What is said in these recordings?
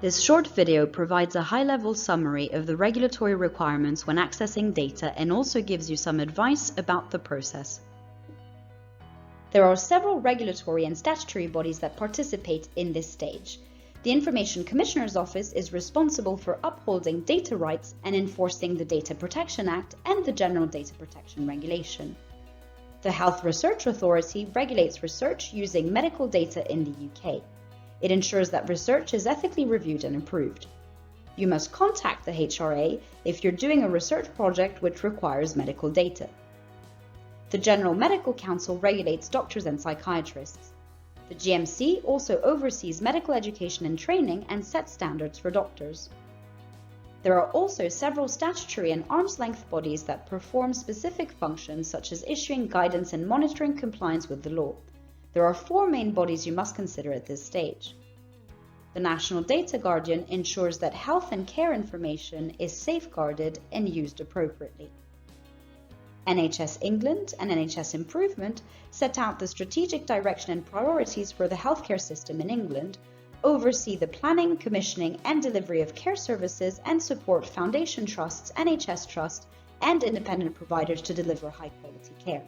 This short video provides a high-level summary of the regulatory requirements when accessing data and also gives you some advice about the process. There are several regulatory and statutory bodies that participate in this stage. The Information Commissioner's Office is responsible for upholding data rights and enforcing the Data Protection Act and the General Data Protection Regulation. The Health Research Authority regulates research using medical data in the UK. It ensures that research is ethically reviewed and approved. You must contact the HRA if you're doing a research project which requires medical data. The General Medical Council regulates doctors and psychiatrists. The GMC also oversees medical education and training and sets standards for doctors. There are also several statutory and arm's-length bodies that perform specific functions such as issuing guidance and monitoring compliance with the law. There are 4 main bodies you must consider at this stage. The National Data Guardian ensures that health and care information is safeguarded and used appropriately. NHS England and NHS Improvement set out the strategic direction and priorities for the healthcare system in England, oversee the planning, commissioning and delivery of care services and support foundation trusts, NHS trusts and independent providers to deliver high-quality care.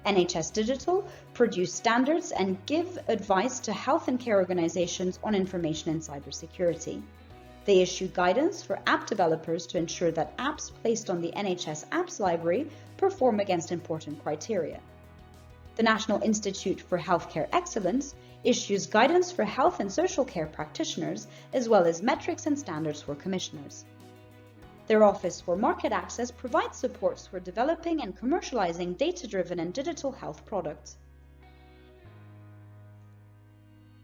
NHS Digital produce standards and give advice to health and care organisations on information and cybersecurity. They issue guidance for app developers to ensure that apps placed on the NHS Apps Library perform against important criteria. The National Institute for Healthcare Excellence issues guidance for health and social care practitioners, as well as metrics and standards for commissioners. Their Office for Market Access provides supports for developing and commercializing data-driven and digital health products.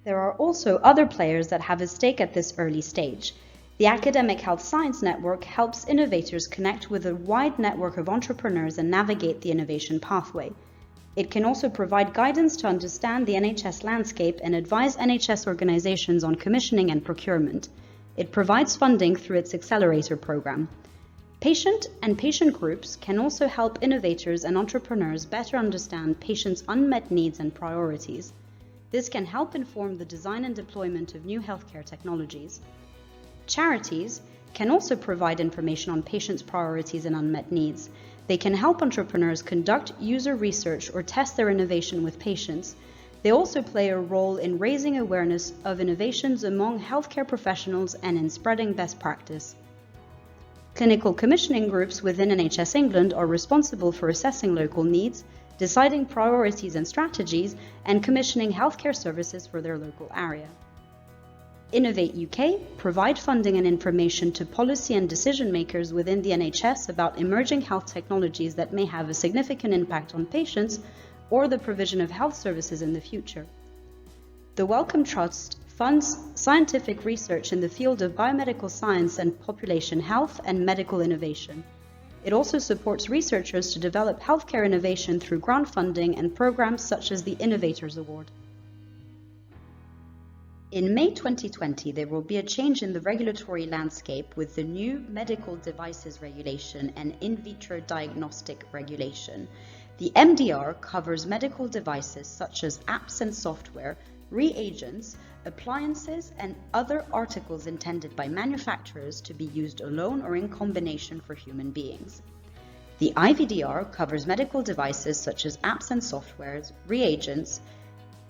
There are also other players that have a stake at this early stage. The Academic Health Science Network helps innovators connect with a wide network of entrepreneurs and navigate the innovation pathway. It can also provide guidance to understand the NHS landscape and advise NHS organisations on commissioning and procurement. It provides funding through its accelerator program. Patient and patient groups can also help innovators and entrepreneurs better understand patients' unmet needs and priorities. This can help inform the design and deployment of new healthcare technologies. Charities can also provide information on patients' priorities and unmet needs. They can help entrepreneurs conduct user research or test their innovation with patients. They also play a role in raising awareness of innovations among healthcare professionals and in spreading best practice. Clinical commissioning groups within NHS England are responsible for assessing local needs, deciding priorities and strategies, and commissioning healthcare services for their local area. Innovate UK provide funding and information to policy and decision makers within the NHS about emerging health technologies that may have a significant impact on patients or the provision of health services in the future. The Wellcome Trust funds scientific research in the field of biomedical science and population health and medical innovation. It also supports researchers to develop healthcare innovation through grant funding and programs such as the Innovators Award. In May 2020, there will be a change in the regulatory landscape with the new Medical Devices Regulation and In Vitro Diagnostic Regulation. The MDR covers medical devices such as apps and software, reagents, appliances, and other articles intended by manufacturers to be used alone or in combination for human beings. The IVDR covers medical devices such as apps and softwares, reagents,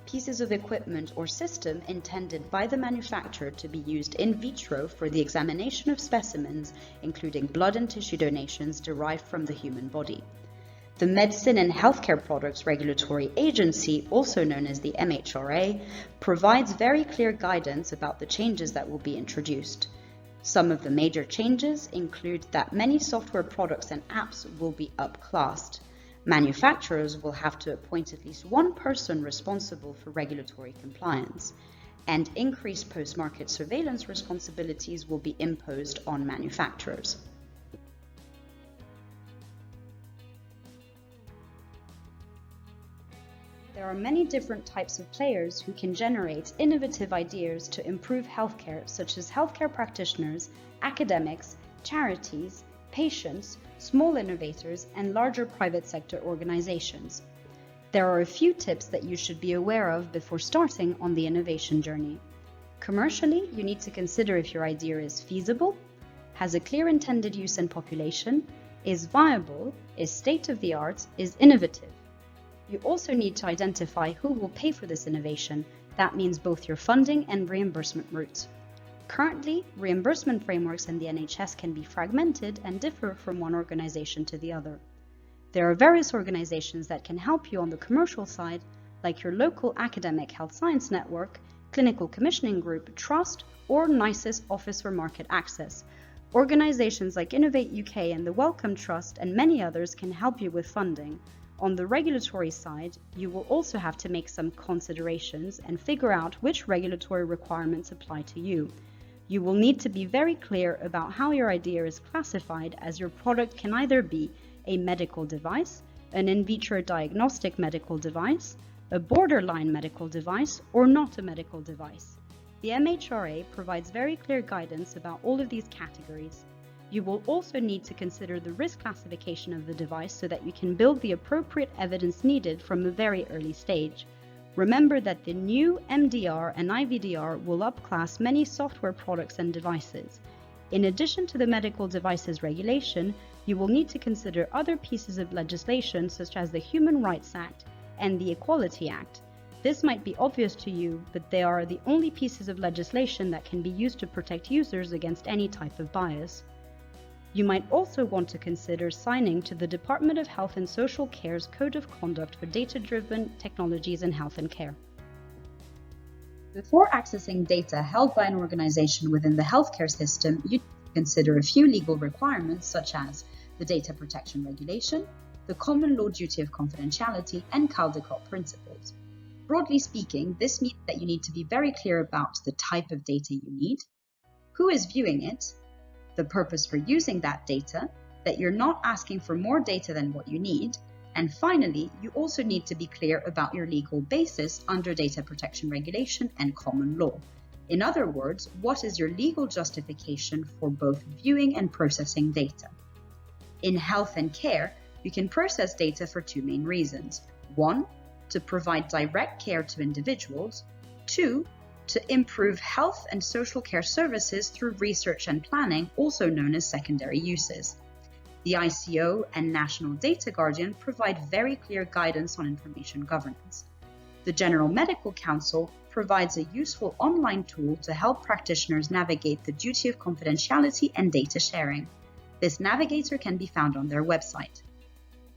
pieces of equipment or system intended by the manufacturer to be used in vitro for the examination of specimens, including blood and tissue donations derived from the human body. The Medicine and Healthcare Products Regulatory Agency, also known as the MHRA, provides very clear guidance about the changes that will be introduced. Some of the major changes include that many software products and apps will be upclassed. Manufacturers will have to appoint at least one person responsible for regulatory compliance, and increased post-market surveillance responsibilities will be imposed on manufacturers. There are many different types of players who can generate innovative ideas to improve healthcare, such as healthcare practitioners, academics, charities, patients, small innovators, and larger private sector organizations. There are a few tips that you should be aware of before starting on the innovation journey. Commercially, you need to consider if your idea is feasible, has a clear intended use and population, is viable, is state-of-the-art, is innovative. You also need to identify who will pay for this innovation. That means both your funding and reimbursement route. Currently, reimbursement frameworks in the NHS can be fragmented and differ from one organization to the other. There are various organizations that can help you on the commercial side, like your local academic health science network, clinical commissioning group, trust, or NICE's Office for Market Access. Organizations like Innovate UK and the Wellcome Trust and many others can help you with funding. On the regulatory side, you will also have to make some considerations and figure out which regulatory requirements apply to you. You will need to be very clear about how your idea is classified, as your product can either be a medical device, an in vitro diagnostic medical device, a borderline medical device, or not a medical device. The MHRA provides very clear guidance about all of these categories. You will also need to consider the risk classification of the device so that you can build the appropriate evidence needed from a very early stage. Remember that the new MDR and IVDR will upclass many software products and devices. In addition to the medical devices regulation, you will need to consider other pieces of legislation such as the Human Rights Act and the Equality Act. This might be obvious to you, but they are the only pieces of legislation that can be used to protect users against any type of bias. You might also want to consider signing to the Department of Health and Social Care's Code of Conduct for Data-Driven Technologies in Health and Care. Before accessing data held by an organization within the healthcare system, you consider a few legal requirements such as the Data Protection Regulation, the Common Law Duty of Confidentiality, and Caldecott Principles. Broadly speaking, this means that you need to be very clear about the type of data you need, who is viewing it, the purpose for using that data, that you're not asking for more data than what you need, and finally, you also need to be clear about your legal basis under data protection regulation and common law. In other words, what is your legal justification for both viewing and processing data? In health and care, you can process data for two main reasons. 1, to provide direct care to individuals. 2, to improve health and social care services through research and planning, also known as secondary uses. The ICO and National Data Guardian provide very clear guidance on information governance. The General Medical Council provides a useful online tool to help practitioners navigate the duty of confidentiality and data sharing. This navigator can be found on their website.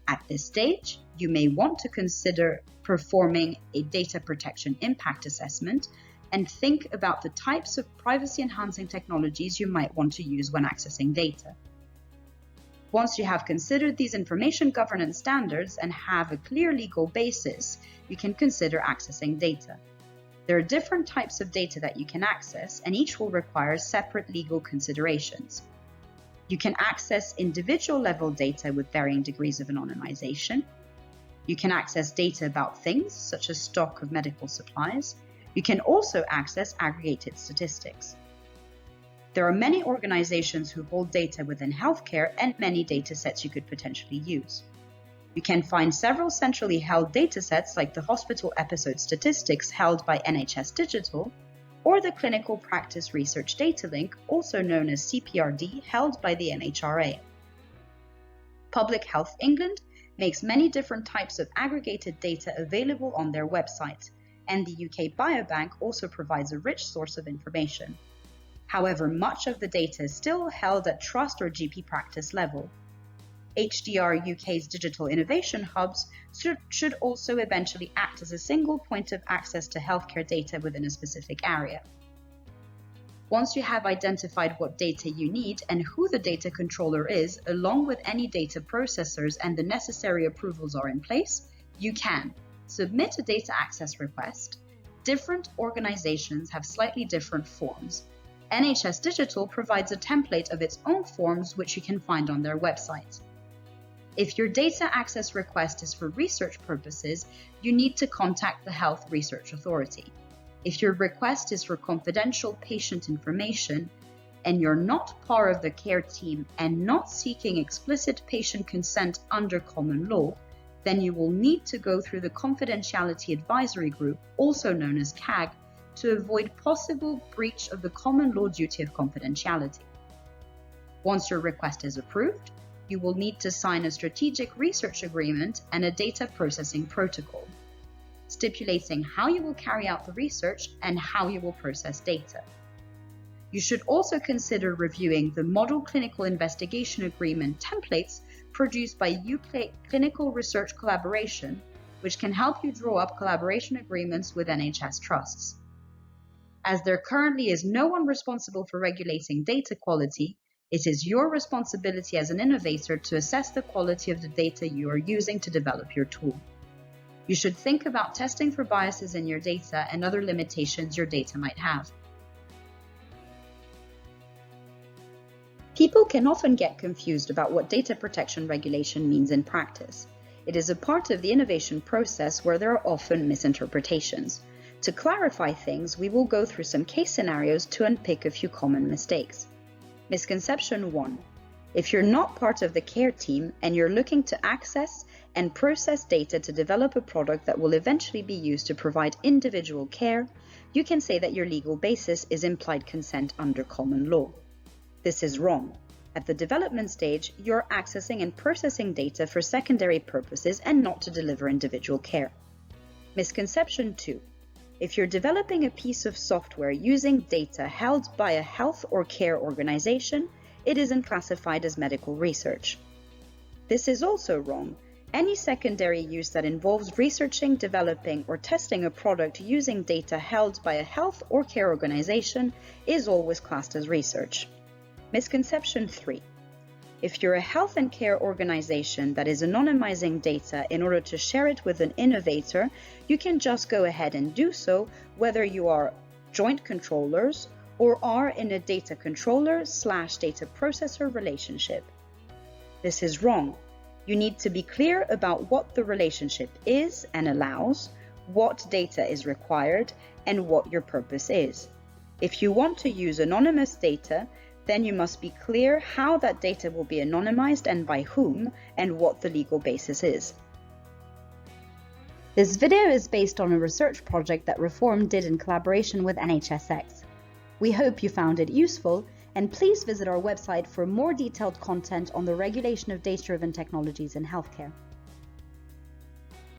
At this stage, you may want to consider performing a data protection impact assessment and think about the types of privacy-enhancing technologies you might want to use when accessing data. Once you have considered these information governance standards and have a clear legal basis, you can consider accessing data. There are different types of data that you can access, and each will require separate legal considerations. You can access individual level data with varying degrees of anonymization. You can access data about things, such as stock of medical supplies. You can also access aggregated statistics. There are many organizations who hold data within healthcare and many datasets you could potentially use. You can find several centrally held datasets like the hospital episode statistics held by NHS Digital, or the Clinical Practice Research Data Link, also known as CPRD, held by the MHRA. Public Health England makes many different types of aggregated data available on their website, and the UK Biobank also provides a rich source of information. However, much of the data is still held at trust or GP practice level. HDR UK's digital innovation hubs should also eventually act as a single point of access to healthcare data within a specific area. Once you have identified what data you need and who the data controller is, along with any data processors and the necessary approvals are in place, you can submit a data access request. Different organizations have slightly different forms. NHS Digital provides a template of its own forms which you can find on their website. If your data access request is for research purposes, you need to contact the Health Research Authority. If your request is for confidential patient information and you're not part of the care team and not seeking explicit patient consent under common law, then you will need to go through the Confidentiality Advisory Group, also known as CAG, to avoid possible breach of the common law duty of confidentiality. Once your request is approved, you will need to sign a strategic research agreement and a data processing protocol, stipulating how you will carry out the research and how you will process data. You should also consider reviewing the Model Clinical Investigation Agreement templates produced by UK Clinical Research Collaboration, which can help you draw up collaboration agreements with NHS trusts. As there currently is no one responsible for regulating data quality, it is your responsibility as an innovator to assess the quality of the data you are using to develop your tool. You should think about testing for biases in your data and other limitations your data might have. People can often get confused about what data protection regulation means in practice. It is a part of the innovation process where there are often misinterpretations. To clarify things, we will go through some case scenarios to unpick a few common mistakes. Misconception 1. If you're not part of the care team and you're looking to access and process data to develop a product that will eventually be used to provide individual care, you can say that your legal basis is implied consent under common law. This is wrong. At the development stage, you're accessing and processing data for secondary purposes and not to deliver individual care. Misconception 2. If you're developing a piece of software using data held by a health or care organization, it isn't classified as medical research. This is also wrong. Any secondary use that involves researching, developing, or testing a product using data held by a health or care organization is always classed as research. Misconception 3. If you're a health and care organization that is anonymizing data in order to share it with an innovator, you can just go ahead and do so whether you are joint controllers or are in a data controller/data processor relationship. This is wrong. You need to be clear about what the relationship is and allows, what data is required, and what your purpose is. If you want to use anonymous data, then you must be clear how that data will be anonymized and by whom, and what the legal basis is. This video is based on a research project that Reform did in collaboration with NHSX. We hope you found it useful, and please visit our website for more detailed content on the regulation of data-driven technologies in healthcare.